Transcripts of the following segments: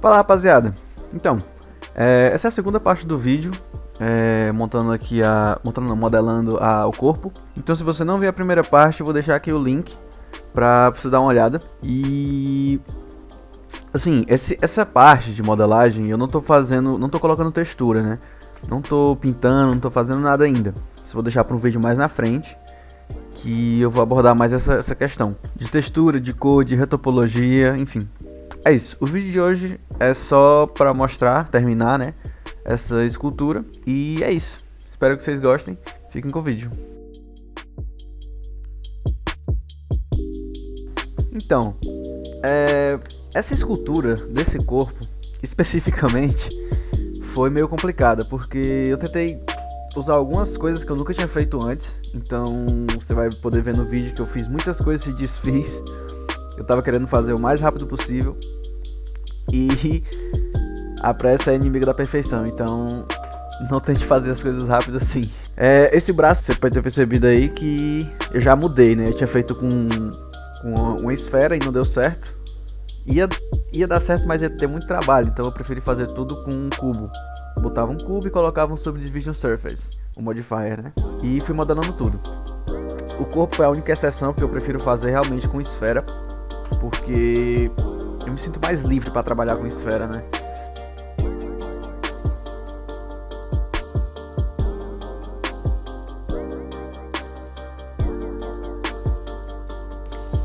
Fala, rapaziada. Então, essa é a segunda parte do vídeo, modelando o corpo. Então, se você não viu a primeira parte, eu vou deixar aqui o link pra você dar uma olhada. E assim, essa parte de modelagem eu não tô colocando textura, né? Não tô pintando, não tô fazendo nada ainda. Isso eu vou deixar para um vídeo mais na frente, que eu vou abordar mais essa questão de textura, de cor, de retopologia, enfim. É isso. O vídeo de hoje é só para terminar, né, essa escultura. E é isso. Espero que vocês gostem. Fiquem com o vídeo. Então, essa escultura desse corpo, especificamente, foi meio complicada, porque eu tentei usar algumas coisas que eu nunca tinha feito antes. Então você vai poder ver no vídeo que eu fiz muitas coisas e desfiz. Eu tava querendo fazer o mais rápido possível, e a pressa é inimiga da perfeição, então não tente fazer as coisas rápido assim. Esse braço, você pode ter percebido aí que eu já mudei, né? Eu tinha feito com uma esfera e não deu certo. Ia dar certo, mas ia ter muito trabalho, então eu preferi fazer tudo com um cubo. Eu botava um cubo e colocava um Subdivision Surface, o modifier, né? E fui modelando tudo. O corpo foi a única exceção, porque eu prefiro fazer realmente com esfera, porque eu me sinto mais livre para trabalhar com esfera, né?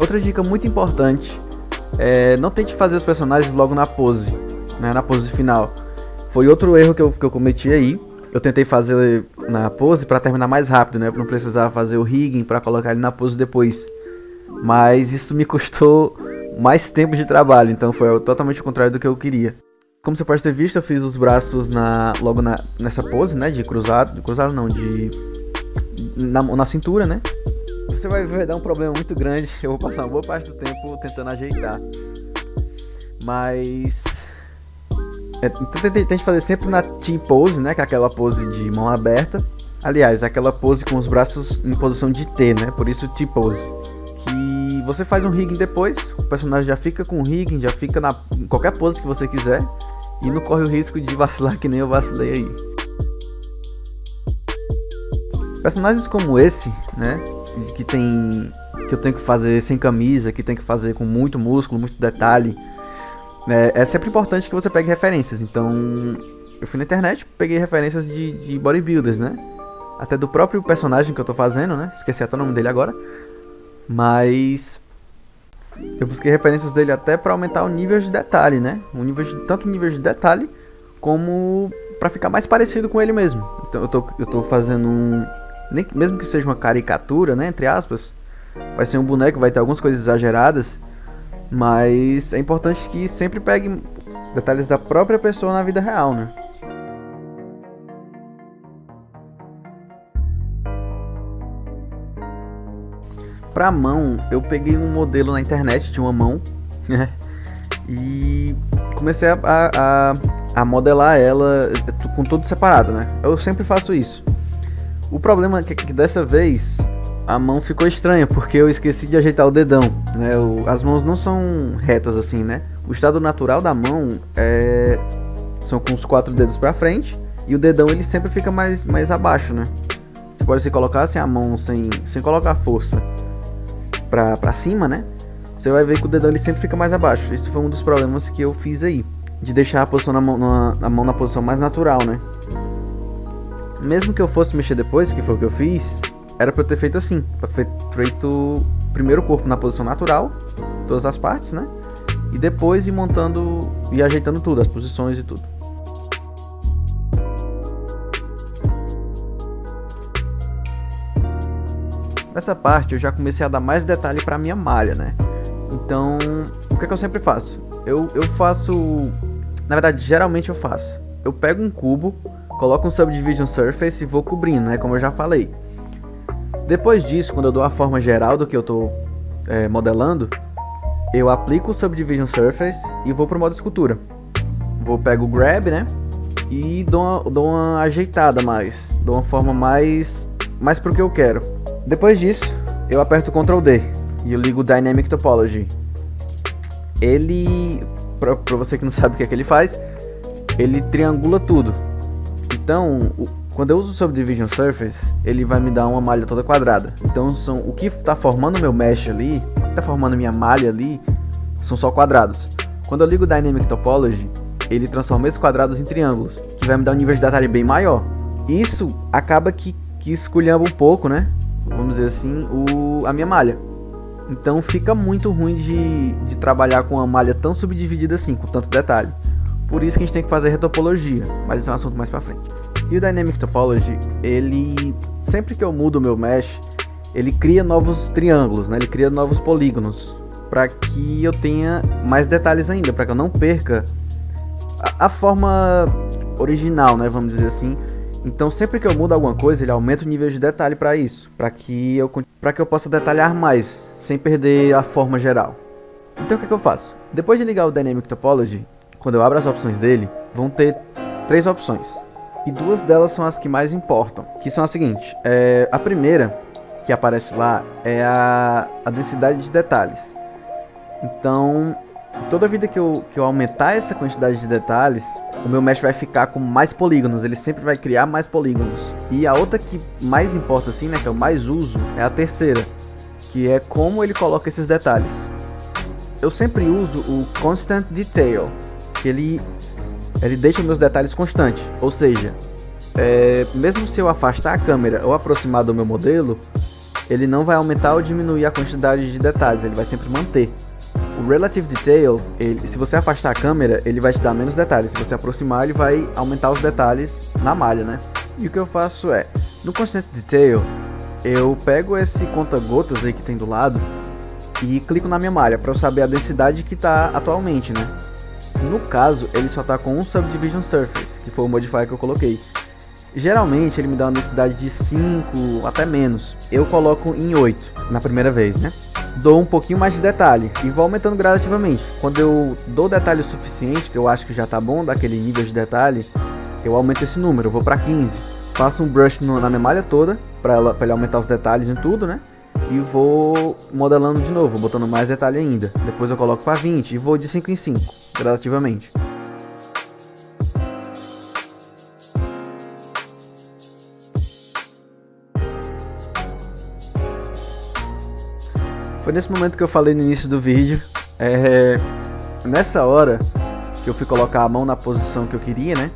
Outra dica muito importante é não tente fazer os personagens logo na pose, né? Na pose final. Foi outro erro que eu cometi aí. Eu tentei fazer na pose para terminar mais rápido, né? Para não precisar fazer o rigging para colocar ele na pose depois. Mas isso me custou mais tempo de trabalho, então foi totalmente o contrário do que eu queria. Como você pode ter visto, eu fiz os braços logo nessa pose, né? De cruzado não, na cintura, né? Você vai ver, dar um problema muito grande. Eu vou passar uma boa parte do tempo tentando ajeitar. Mas então tente fazer sempre na T-pose, né? Que é aquela pose de mão aberta. Aliás, aquela pose com os braços em posição de T, né? Por isso T-pose. Que você faz um rigging depois, o personagem já fica com o rigging, já fica em qualquer pose que você quiser. E não corre o risco de vacilar que nem eu vacilei aí. Personagens como esse, né? Que eu tenho que fazer sem camisa, que tem que fazer com muito músculo, muito detalhe. É sempre importante que você pegue referências. Então eu fui na internet, peguei referências de bodybuilders, né? Até do próprio personagem que eu tô fazendo, né? Esqueci até o nome dele agora. Mas eu busquei referências dele até para aumentar o nível de detalhe, né? Tanto o nível de detalhe como para ficar mais parecido com ele mesmo. Então eu tô fazendo mesmo que seja uma caricatura, né, entre aspas, vai ser um boneco, vai ter algumas coisas exageradas, mas é importante que sempre pegue detalhes da própria pessoa na vida real, né? Pra mão, eu peguei um modelo na internet de uma mão, né, e comecei a modelar ela com tudo separado, né? Eu sempre faço isso. O problema é que dessa vez a mão ficou estranha, porque eu esqueci de ajeitar o dedão, né? As mãos não são retas assim, né? O estado natural da mão são com os 4 dedos pra frente, e o dedão ele sempre fica mais abaixo, né? Você pode colocar assim a mão sem colocar força pra cima, né? Você vai ver que o dedão ele sempre fica mais abaixo. Isso foi um dos problemas que eu fiz aí, de deixar a posição a mão na posição mais natural, né? Mesmo que eu fosse mexer depois, que foi o que eu fiz, era pra eu ter feito assim, feito primeiro o corpo na posição natural, todas as partes, né? E depois ir montando e ajeitando tudo, as posições e tudo. Nessa parte eu já comecei a dar mais detalhe pra minha malha, né? Então, o que eu sempre faço? Eu faço, na verdade, geralmente eu pego um cubo, coloco um Subdivision Surface e vou cobrindo, né? Como eu já falei. Depois disso, quando eu dou a forma geral do que eu tô modelando, eu aplico o Subdivision Surface e vou pro modo escultura. Pego o Grab, né? E dou uma ajeitada mais. Dou uma forma mais pro que eu quero. Depois disso, eu aperto o Ctrl D e eu ligo o Dynamic Topology. pra você que não sabe o que é que ele faz, ele triangula tudo. Então, quando eu uso o Subdivision Surface, ele vai me dar uma malha toda quadrada. Então, o que está formando meu mesh ali, o que está formando minha malha ali, são só quadrados. Quando eu ligo o Dynamic Topology, ele transforma esses quadrados em triângulos, que vai me dar um nível de detalhe bem maior. Isso acaba que esculhamba um pouco, né? Vamos dizer assim, a minha malha. Então fica muito ruim de trabalhar com uma malha tão subdividida assim, com tanto detalhe. Por isso que a gente tem que fazer retopologia, mas isso é um assunto mais pra frente. E o Dynamic Topology, ele, sempre que eu mudo o meu mesh, ele cria novos triângulos, né? Ele cria novos polígonos, para que eu tenha mais detalhes ainda, para que eu não perca a forma original, né? Vamos dizer assim. Então sempre que eu mudo alguma coisa, ele aumenta o nível de detalhe para isso, para que eu possa detalhar mais, sem perder a forma geral. Então o que eu faço? Depois de ligar o Dynamic Topology, quando eu abro as opções dele, vão ter 3 opções. E 2 delas são as que mais importam, que são as seguintes. A primeira, que aparece lá, é a densidade de detalhes. Então, toda vida que eu aumentar essa quantidade de detalhes, o meu mesh vai ficar com mais polígonos, ele sempre vai criar mais polígonos. E a outra que mais importa assim, né, que eu mais uso, é a terceira, que é como ele coloca esses detalhes. Eu sempre uso o Constant Detail, que ele deixa meus detalhes constantes, ou seja, mesmo se eu afastar a câmera ou aproximar do meu modelo, ele não vai aumentar ou diminuir a quantidade de detalhes, ele vai sempre manter. O Relative Detail, se você afastar a câmera, ele vai te dar menos detalhes, se você aproximar, ele vai aumentar os detalhes na malha, né? E o que eu faço no Constant Detail, eu pego esse conta-gotas aí que tem do lado e clico na minha malha para eu saber a densidade que está atualmente, né? No caso, ele só está com um Subdivision Surface, que foi o modifier que eu coloquei. Geralmente ele me dá uma densidade de 5, até menos. Eu coloco em 8 na primeira vez, né? Dou um pouquinho mais de detalhe e vou aumentando gradativamente. Quando eu dou detalhe o suficiente, que eu acho que já tá bom daquele nível de detalhe, eu aumento esse número, eu vou para 15. Faço um brush na minha malha toda, para ele aumentar os detalhes em tudo, né? E vou modelando de novo, botando mais detalhe ainda. Depois eu coloco para 20 e vou de 5 em 5, gradativamente. Foi nesse momento que eu falei no início do vídeo. Nessa hora que eu fui colocar a mão na posição que eu queria, né?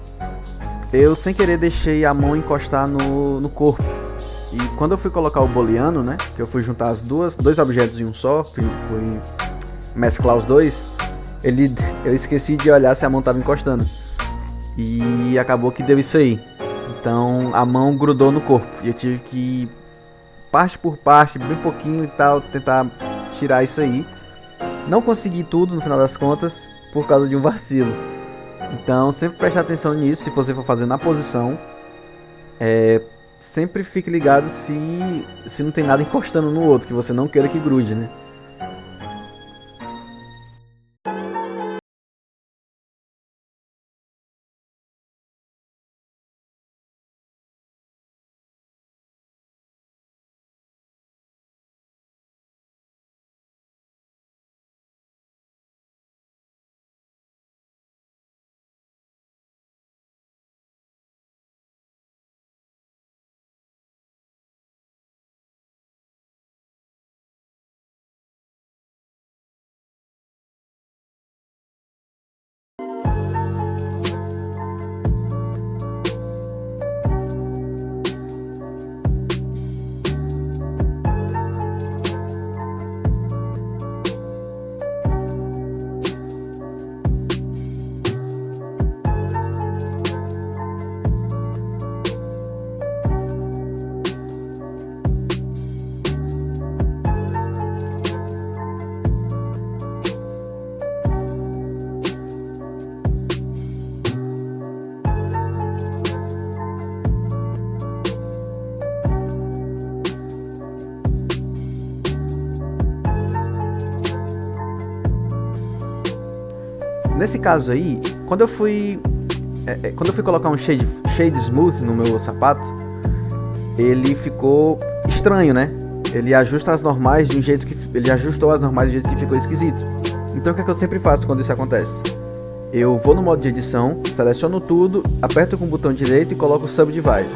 Eu sem querer deixei a mão encostar no corpo. E quando eu fui colocar o booleano, né? Que eu fui juntar dois objetos em um só, fui mesclar os dois. Eu esqueci de olhar se a mão estava encostando. E acabou que deu isso aí. Então a mão grudou no corpo. E eu tive que, parte por parte, bem pouquinho e tal, tentar tirar isso aí. Não consegui tudo no final das contas, por causa de um vacilo. Então sempre preste atenção nisso, se você for fazer na posição. Sempre fique ligado se não tem nada encostando no outro, que você não queira que grude, né? Nesse caso aí, quando eu fui colocar um shade smooth no meu sapato, ele ficou estranho, né? Ele ajusta as normais de um jeito que ele ajustou as normais de um jeito que ficou esquisito. Então o que é que eu sempre faço quando isso acontece? Eu vou no modo de edição, seleciono tudo, aperto com o botão direito e coloco Subdivide.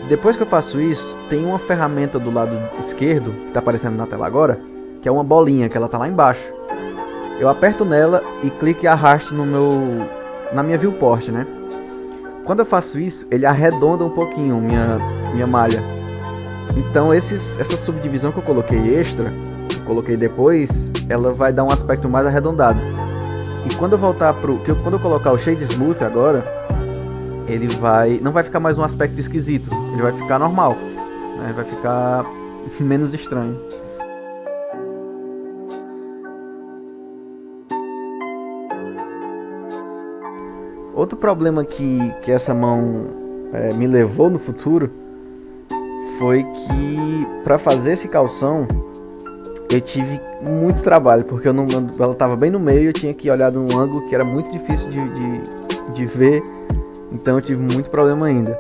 Depois que eu faço isso, tem uma ferramenta do lado esquerdo, que está aparecendo na tela agora, que é uma bolinha, que ela está lá embaixo. Eu aperto nela e clico e arrasto na minha viewport, né? Quando eu faço isso, ele arredonda um pouquinho minha malha. Então essa subdivisão que eu coloquei extra, que eu coloquei depois, ela vai dar um aspecto mais arredondado. E quando eu voltar quando eu colocar o Shade Smooth agora, ele não vai ficar mais um aspecto esquisito, ele vai ficar normal, né? Vai ficar menos estranho. Outro problema que essa mão me levou no futuro foi que para fazer esse calção eu tive muito trabalho, porque ela estava bem no meio e eu tinha que olhar de um ângulo que era muito difícil de ver, então eu tive muito problema ainda.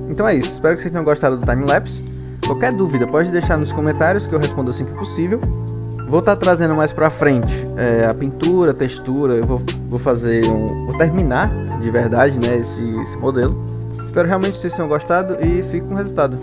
Então é isso, espero que vocês tenham gostado do timelapse. Qualquer dúvida pode deixar nos comentários que eu respondo assim que possível. Vou estar trazendo mais pra frente a pintura, a textura, eu vou terminar de verdade, né, esse modelo. Espero realmente que vocês tenham gostado e fique com o resultado.